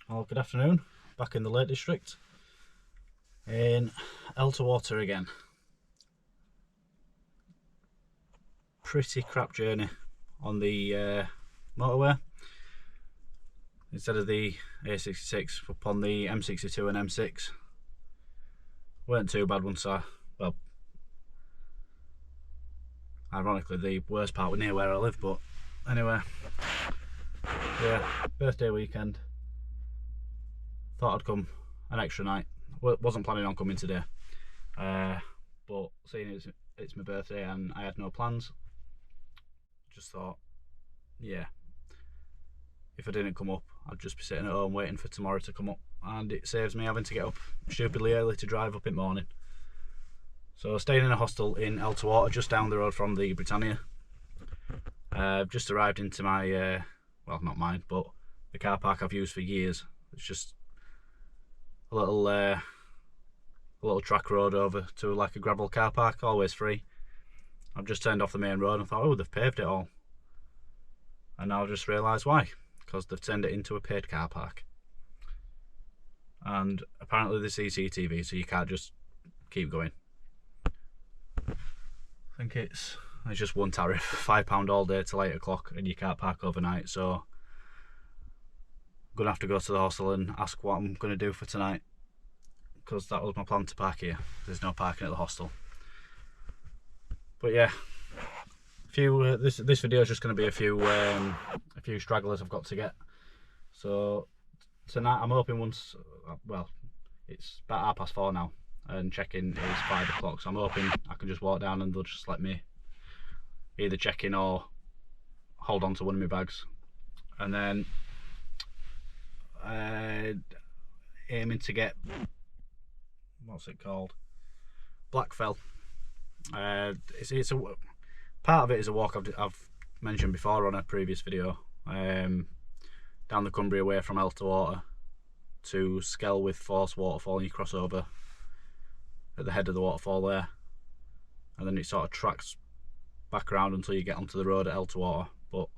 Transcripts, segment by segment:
Well, good afternoon. Back in the Lake District in Elterwater again. Pretty crap journey on the motorway. Instead of the A66, up on the M62 and M6. Weren't too bad once well, ironically the worst part was near where I live, but anyway, yeah, birthday weekend. Thought I'd come an extra night. Wasn't planning on coming today, but seeing it's my birthday and I had no plans, just thought, yeah, if I didn't come up, I'd just be sitting at home waiting for tomorrow to come up, and it saves me having to get up stupidly early to drive up in the morning. So staying in a hostel in Elterwater, just down the road from the Britannia. I've just arrived into my, well, not mine, but the car park I've used for years. It's just a little track road over to like a gravel car park, always free. I've just turned off the main road and thought, oh, they've paved it all. And now I've just realised why. Because they've turned it into a paid car park. And apparently there's CCTV, so you can't just keep going. I think it's just one tariff, £5 all day till 8 o'clock, and you can't park overnight, so I'm going to have to go to the hostel and ask what I'm going to do for tonight, because that was my plan, to park here. There's no parking at the hostel. But yeah, this video is just going to be a few stragglers I've got to get. So tonight I'm hoping once, well, it's about 4:30 now, and check-in is 5 o'clock, so I'm hoping I can just walk down and they'll just let me either check in or hold on to one of my bags. And then aiming to get, what's it called, Blackfell. It's a part of it is a walk I've mentioned before on a previous video, down the Cumbria Way from Elterwater to Skelwith Force waterfall, and you cross over at the head of the waterfall there, and then it sort of tracks back around until you get onto the road at Elterwater. But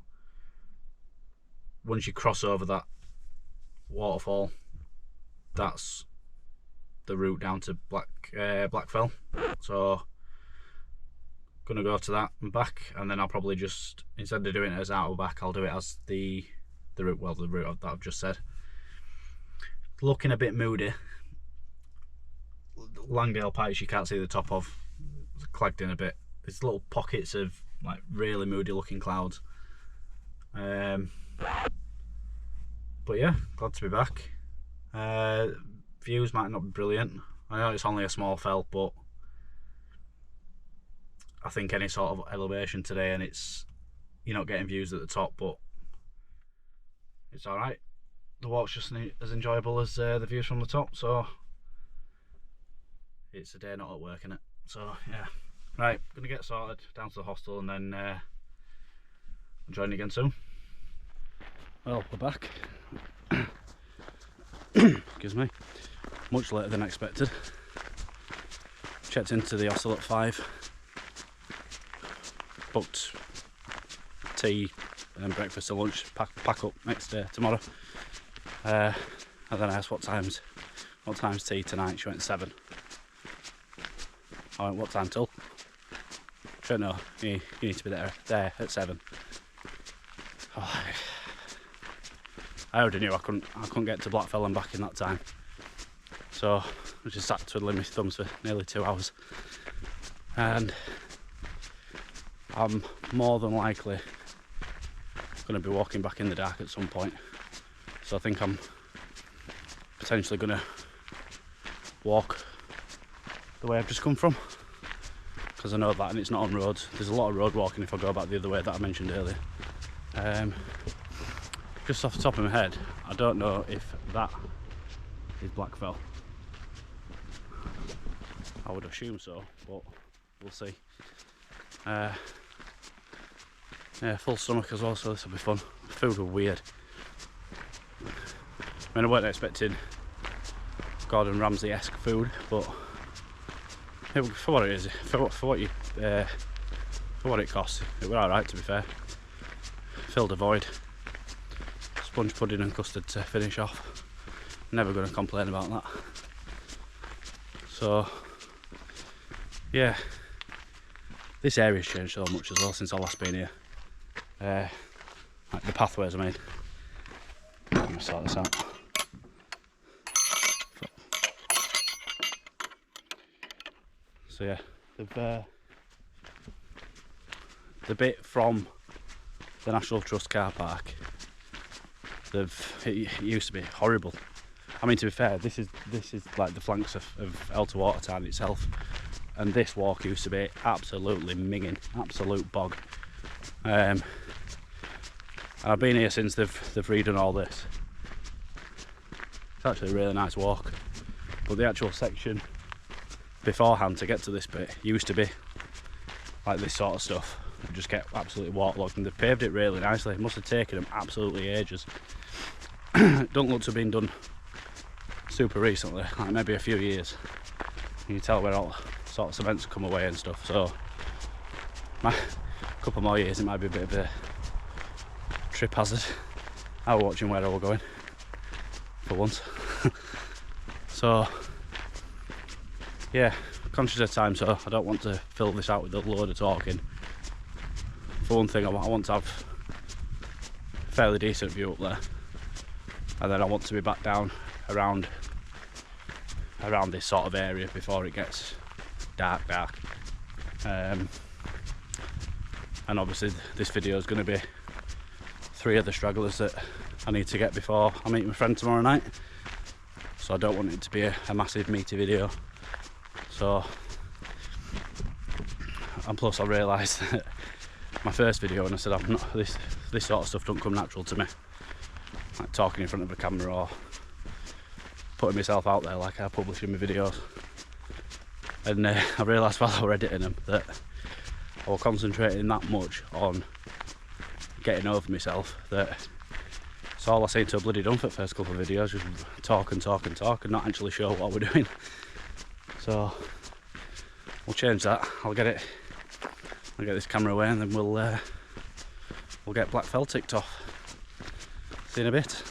once you cross over that waterfall, that's the route down to Blackfell. So gonna go to that and back, and then I'll probably just, instead of doing it as out or back, I'll do it as the route, well, the route that I've just said. Looking a bit moody. Langdale Pikes you can't see the top of, it's clagged in a bit. There's little pockets of like really moody looking clouds. But yeah, glad to be back. Views might not be brilliant. I know it's only a small fell, but I think any sort of elevation today, and you're not getting views at the top, but it's alright. The walk's just as enjoyable as the views from the top, so it's a day not at work, innit? So yeah, right, gonna get sorted, down to the hostel, and then I'll join you again soon. Well, we're back. Excuse me. Much later than expected. Checked into the hostel at 5. Booked tea and then breakfast and lunch. Pack up next day, tomorrow. And then I asked what time's tea tonight. She went 7. I went, what time till? She went, no, you need to be there at 7. Oh, I already knew I couldn't get to Blackfell and back in that time. So I just sat twiddling my thumbs for nearly 2 hours. And I'm more than likely going to be walking back in the dark at some point. So I think I'm potentially going to walk the way I've just come from, because I know that, and it's not on roads. There's a lot of road walking if I go back the other way that I mentioned earlier. Just off the top of my head, I don't know if that is Blackfell. I would assume so, but we'll see. Yeah, full stomach as well, so this will be fun. Food was weird. I mean, I weren't expecting Gordon Ramsay-esque food, but for what it is, for what it costs, it was alright, to be fair. Filled a void. Sponge pudding and custard to finish off. never going to complain about that. So yeah, this area's changed so much as well since I last been here. Like the pathways, I mean. Let me sort this out. So yeah, the bit from the National Trust car park, it used to be horrible. I mean, to be fair, this is like the flanks of Elterwater town itself, and this walk used to be absolutely minging, absolute bog. And I've been here since they've redone all this. It's actually a really nice walk, but the actual section beforehand to get to this bit used to be like this sort of stuff. You just get absolutely waterlogged, and they've paved it really nicely. It must have taken them absolutely ages. Don't look to have been done super recently, like maybe a few years. You can tell where all sort of cements come away and stuff, so a couple more years it might be a bit of a trip hazard. I was watching where I was going for once. So yeah, conscious of time, so I don't want to fill this out with a load of talking. For one thing, I want to have a fairly decent view up there, and then I want to be back down around this sort of area before it gets dark. And obviously this video is going to be 3 of the stragglers that I need to get before I meet my friend tomorrow night, so I don't want it to be a massive meaty video. So, and plus I realised that my first video, when I said I'm not, this sort of stuff don't come natural to me, like talking in front of a camera or putting myself out there like I publish in my videos. And I realised while I was editing them that I was concentrating that much on getting over myself that it's all I seem to have bloody done for the first couple of videos, just talk and not actually show what we're doing. So we'll change that. I'll get this camera away, and then we'll get black felt ticked off. See you in a bit.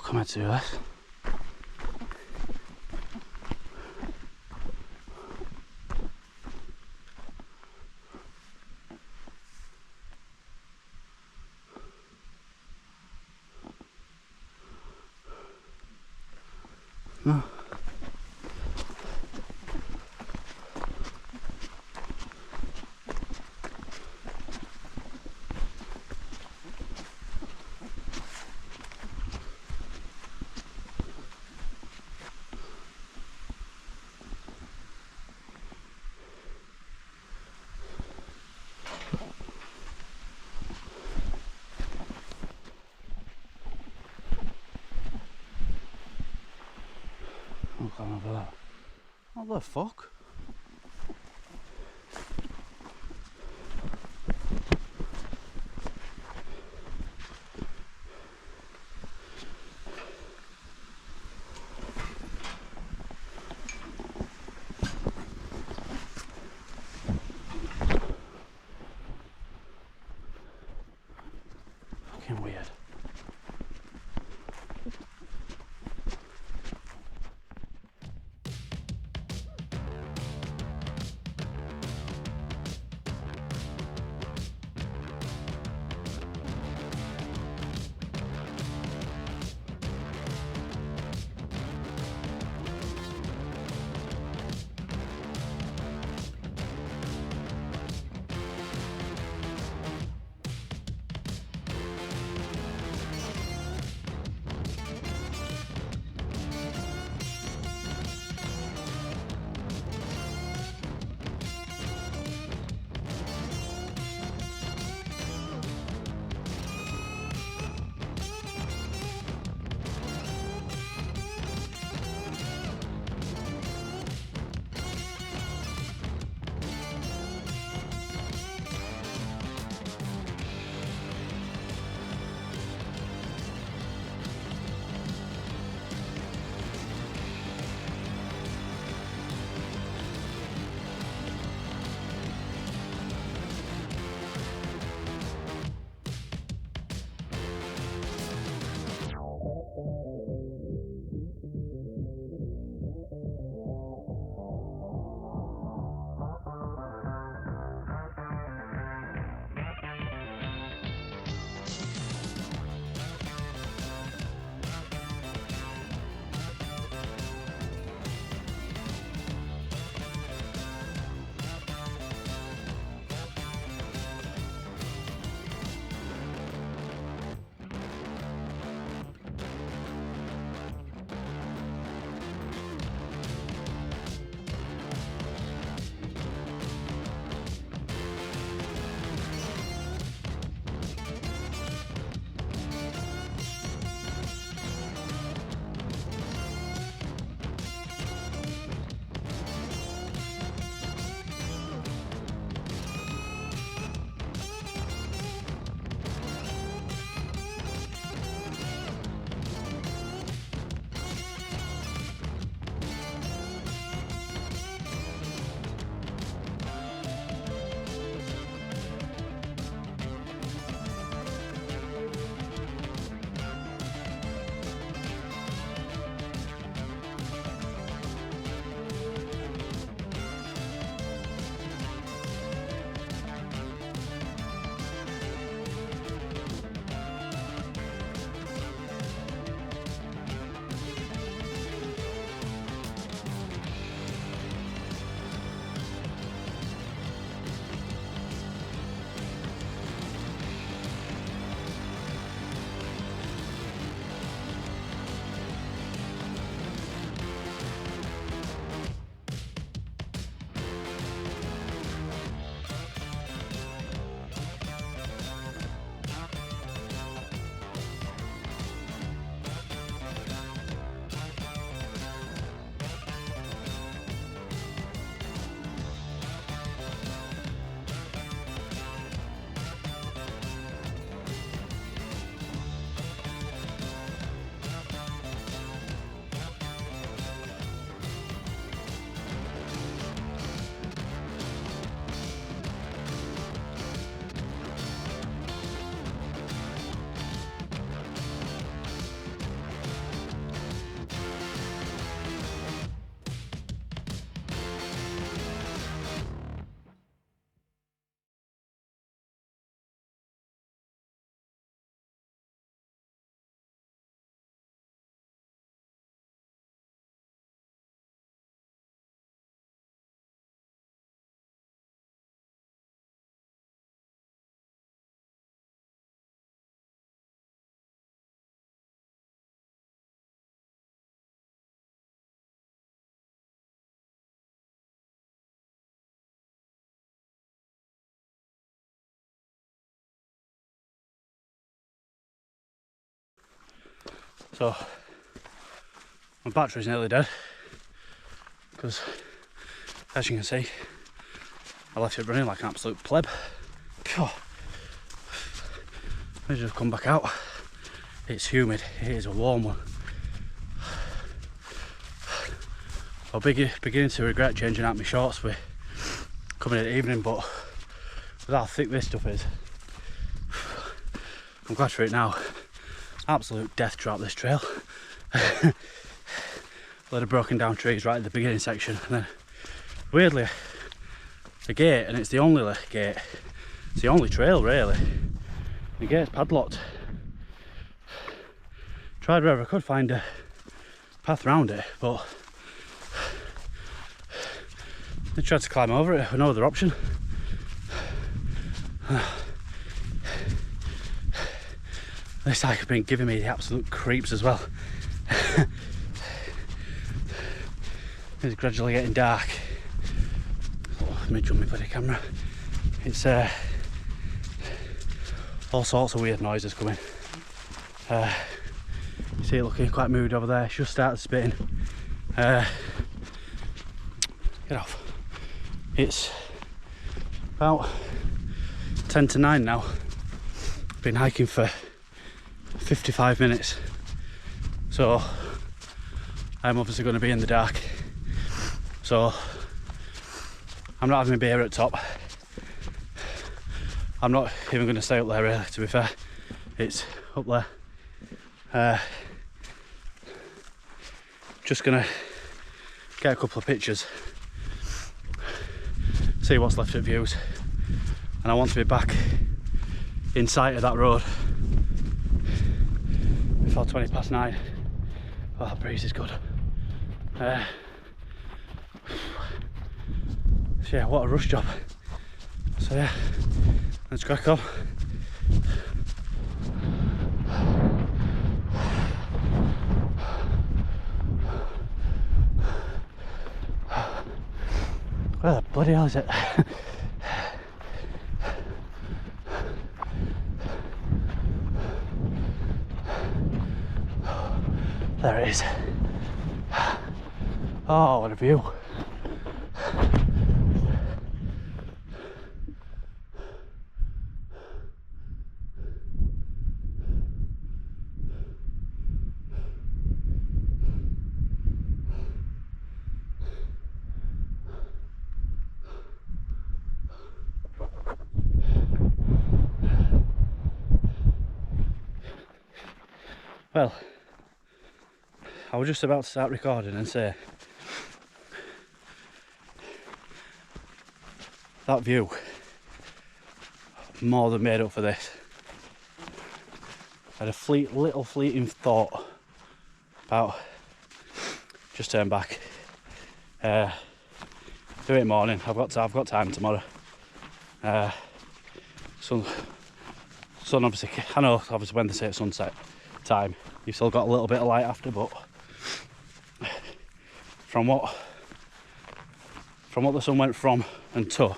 fuck am I to do this? No. I'll climb over that. What the fuck? Fucking weird. So my battery's nearly dead because, as you can see, I left it running like an absolute pleb. I just come back out. It's humid. It is a warm one. I'm beginning to regret changing out my shorts with coming in the evening, but with how thick this stuff is, I'm glad for it now. Absolute death trap, this trail. A lot of broken down trees right at the beginning section, and then weirdly a gate, and it's the only gate. It's the only trail really. The gate's padlocked. Tried wherever I could find a path around it, but I tried to climb over it with no other option. This hike has been giving me the absolute creeps as well. It's gradually getting dark. Oh, let me jump my bloody camera. It's all sorts of weird noises coming. You see it looking quite moody over there. It's just started spitting. Get off. It's about 10 to 9 now. Been hiking for 55 minutes. So I'm obviously going to be in the dark. So I'm not having a beer at top. I'm not even going to stay up there really, to be fair. It's up there. Just going to get a couple of pictures, see what's left of views, and I want to be back in sight of that road before 20 past 9. Oh, that breeze is good. So yeah, what a rush job. So yeah, let's crack on. Where the bloody hell is it? There it is. Oh, what a view. Well, I was just about to start recording and say that view more than made up for this. I had a little fleeting thought about just turn back, do it in the morning. I've got time tomorrow. Sun obviously, I know obviously when they say it's sunset time, you've still got a little bit of light after, but from what the sun went from and to,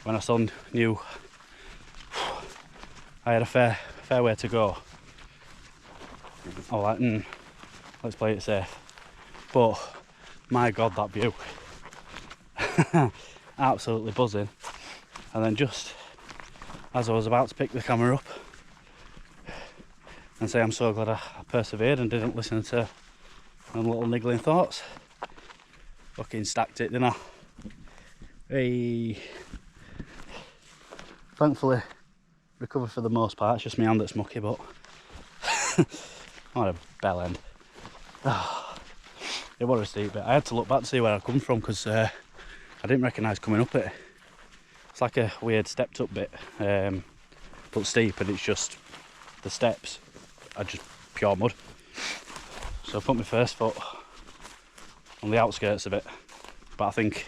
when I still knew I had a fair way to go, I was like, let's play it safe. But my god, that view. Absolutely buzzing. And then just as I was about to pick the camera up and say I'm so glad I persevered and didn't listen to them little niggling thoughts, fucking stacked it, didn't I? Hey. Thankfully recovered for the most part. It's just my hand that's mucky, but what a bell end. Oh, it was a steep bit. I had to look back to see where I come from because I didn't recognise coming up it. It's like a weird stepped up bit, but steep, and it's just the steps are just pure mud. So I put my first foot on the outskirts of it, but I think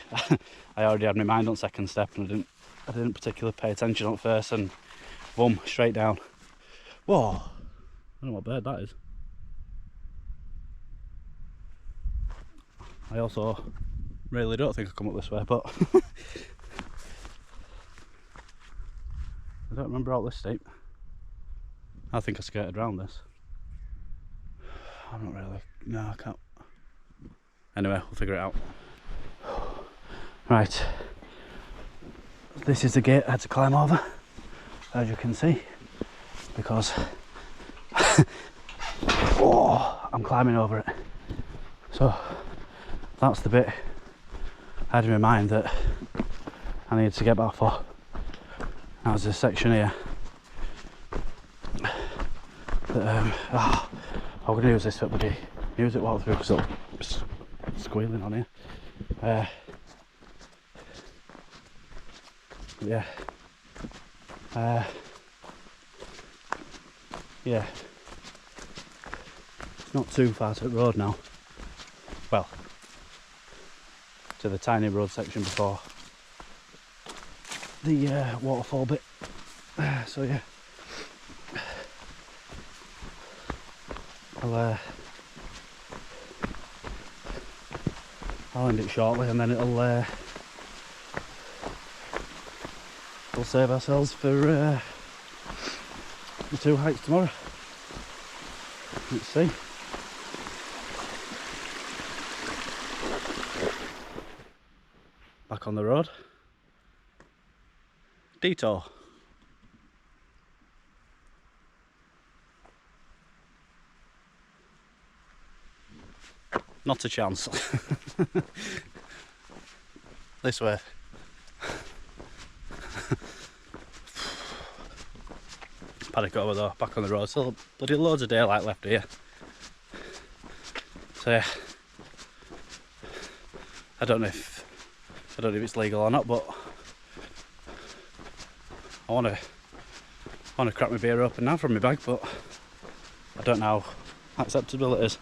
I already had my mind on second step, and I didn't particularly pay attention at first, and boom, straight down. Whoa! I don't know what bird that is. I also really don't think I come up this way, but I don't remember all this steep. I think I skirted around this. I'm not really. No, I can't. Anyway, we'll figure it out. Right. This is the gate I had to climb over, as you can see, because oh, I'm climbing over it. So that's the bit I had in my mind that I needed to get back for. Now there's this section here that I'm going to use this for bloody music walk through because it's squealing on here. Yeah. Yeah. It's not too far to the road now. Well, to the tiny road section before the waterfall bit. So yeah. I'll end it shortly and then we'll save ourselves for the 2 hikes tomorrow. Let's see. Back on the road. Detour. Not a chance. This way. Paddock over though, back on the road. Still bloody loads of daylight left here. So yeah. I don't know if it's legal or not, but I wanna crack my beer open now from my bag, but I don't know how acceptable it is.